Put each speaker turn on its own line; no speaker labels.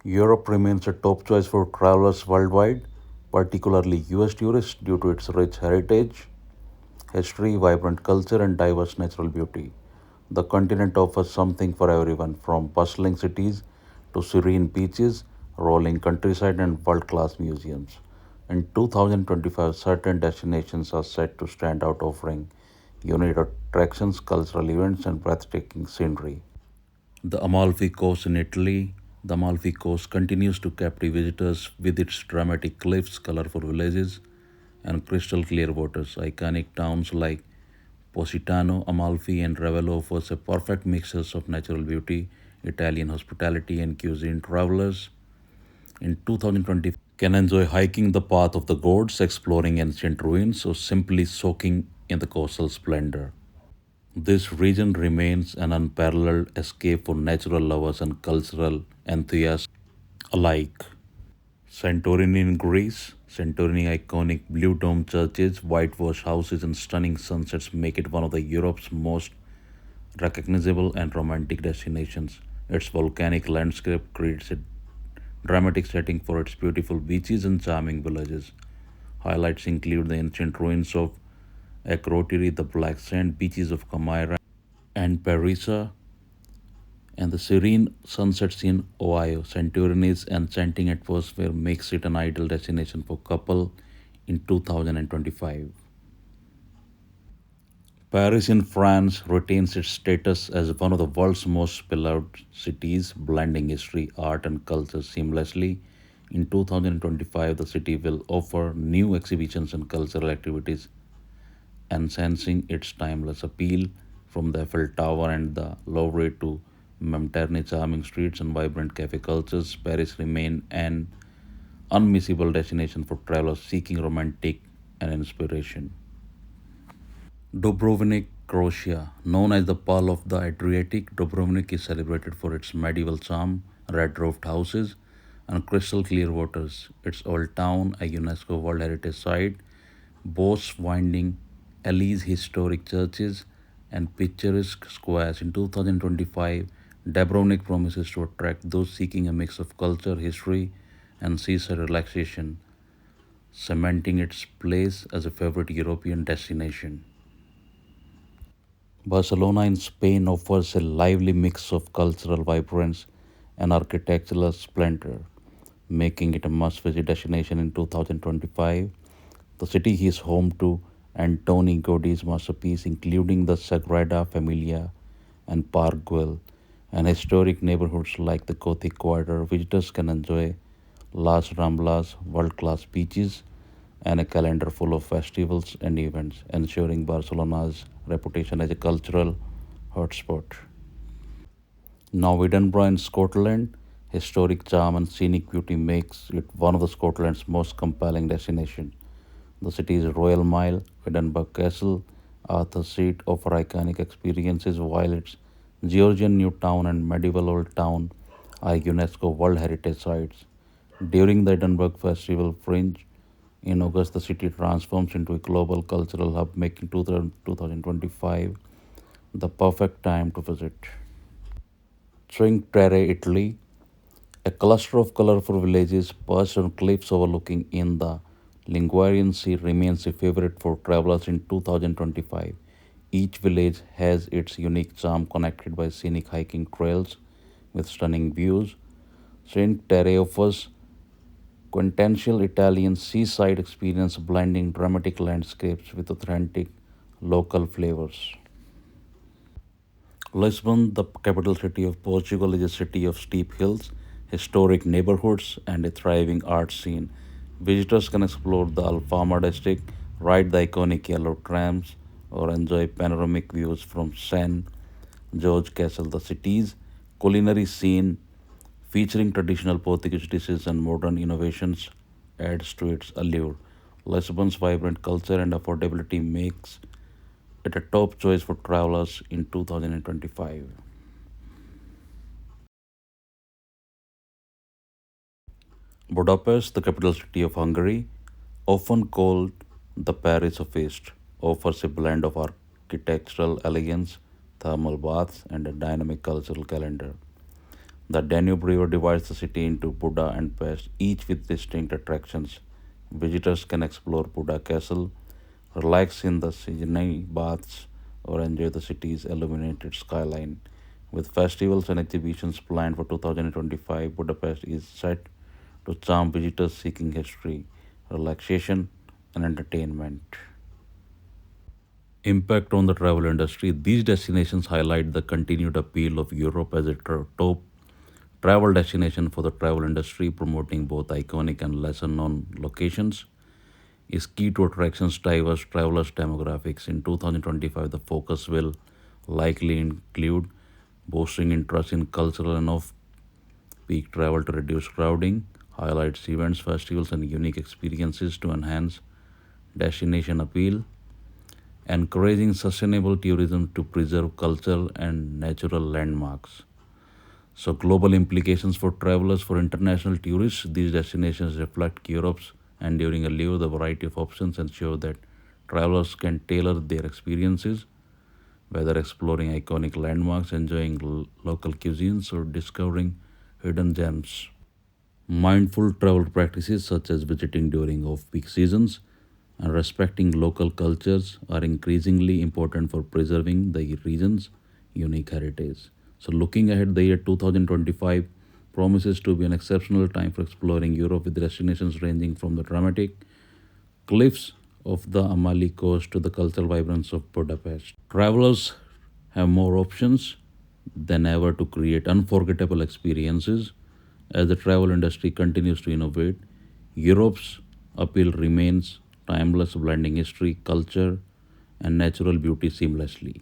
Europe remains a top choice for travelers worldwide, particularly US tourists, due to its rich heritage, history, vibrant culture, and diverse natural beauty. The continent offers something for everyone, from bustling cities to serene beaches, rolling countryside, and world class museums. In 2025, certain destinations are set to stand out, offering unique attractions, cultural events, and breathtaking scenery. The Amalfi Coast in Italy. The Amalfi Coast continues to captivate visitors with its dramatic cliffs, colorful villages, and crystal clear waters. Iconic towns like Positano, Amalfi, and Ravello offers a perfect mixture of natural beauty, Italian hospitality, and cuisine. Travelers in 2025 can enjoy hiking the path of the gods, exploring ancient ruins, or simply soaking in the coastal splendor. This region remains an unparalleled escape for natural lovers and cultural enthusiasts alike. Santorini in Greece. Santorini iconic blue dome churches, whitewashed houses, and stunning sunsets make it one of the Europe's most recognizable and romantic destinations. Its volcanic landscape creates a dramatic setting for its beautiful beaches and charming villages. Highlights include the ancient ruins of Akrotiri, the black sand beaches of Camara and Parisa, and the serene sunsets in Ohio. Santorini's enchanting atmosphere makes it an ideal destination for couple in 2025. Paris in France retains its status as one of the world's most beloved cities, blending history, art, and culture seamlessly. In 2025, the city will offer new exhibitions and cultural activities, enhancing its timeless appeal. From the Eiffel Tower and the Louvre to Montmartre charming streets and vibrant cafe cultures, Paris remains an unmissable destination for travelers seeking romantic and inspiration. Dubrovnik, Croatia. Known as the Pearl of the Adriatic, Dubrovnik is celebrated for its medieval charm, red roofed houses, and crystal clear waters. Its old town, a UNESCO World Heritage Site, boasts winding alleys, historic churches, and picturesque squares. In 2025, Dubrovnik promises to attract those seeking a mix of culture, history, and seaside relaxation, cementing its place as a favorite European destination. Barcelona in Spain offers a lively mix of cultural vibrance and architectural splendor, making it a must visit destination in 2025. The city is home to Antoni Gaudi's masterpiece, including the Sagrada Familia and Park Güell, and historic neighborhoods like the Gothic Quarter. Visitors can enjoy Las Ramblas, world class beaches, and a calendar full of festivals and events, ensuring Barcelona's reputation as a cultural hotspot. Now, Edinburgh in Scotland, historic charm and scenic beauty makes it one of the Scotland's most compelling destinations. The city's Royal Mile, Edinburgh Castle, Arthur's Seat offer iconic experiences, while its Georgian New Town and medieval Old Town are UNESCO World Heritage Sites. During the Edinburgh Festival Fringe in August, the city transforms into a global cultural hub, making 2025 the perfect time to visit. Cinque Terre, Italy, a cluster of colorful villages perched on cliffs overlooking in the Ligurian Sea remains a favorite for travelers in 2025. Each village has its unique charm connected by scenic hiking trails with stunning views. Cinque Terre offers quintessential Italian seaside experience blending dramatic landscapes with authentic local flavors. Lisbon, the capital city of Portugal, is a city of steep hills, historic neighborhoods, and a thriving art scene. Visitors can explore the Alfama district, ride the iconic yellow trams, or enjoy panoramic views from San George Castle. The city's culinary scene, featuring traditional Portuguese dishes and modern innovations, adds to its allure. Lisbon's vibrant culture and affordability makes it a top choice for travelers in 2025. Budapest, the capital city of Hungary, often called the Paris of East, offers a blend of architectural elegance, thermal baths, and a dynamic cultural calendar. The Danube River divides the city into Buda and Pest, each with distinct attractions. Visitors can explore Buda Castle, relax in the serene baths, or enjoy the city's illuminated skyline. With festivals and exhibitions planned for 2025, Budapest is set to charm visitors seeking history, relaxation, and entertainment. Impact on the travel industry. These destinations highlight the continued appeal of Europe as a top travel destination for the travel industry, promoting both iconic and lesser known locations. Is key to attractions diverse travelers demographics. In 2025, the focus will likely include boosting interest in cultural and off peak travel to reduce crowding, highlights events, festivals, and unique experiences to enhance destination appeal, encouraging sustainable tourism to preserve cultural and natural landmarks. So, global implications for travelers, for international tourists, these destinations reflect Europe's enduring allure. The variety of options ensure that travelers can tailor their experiences, whether exploring iconic landmarks, enjoying local cuisines, or discovering hidden gems. Mindful travel practices such as visiting during off peak seasons and respecting local cultures are increasingly important for preserving the region's unique heritage. So, looking ahead, the year 2025 promises to be an exceptional time for exploring Europe with destinations ranging from the dramatic cliffs of the Amalfi Coast to the cultural vibrance of Budapest. Travelers have more options than ever to create unforgettable experiences. As the travel industry continues to innovate, Europe's appeal remains timeless, blending history, culture, and natural beauty seamlessly.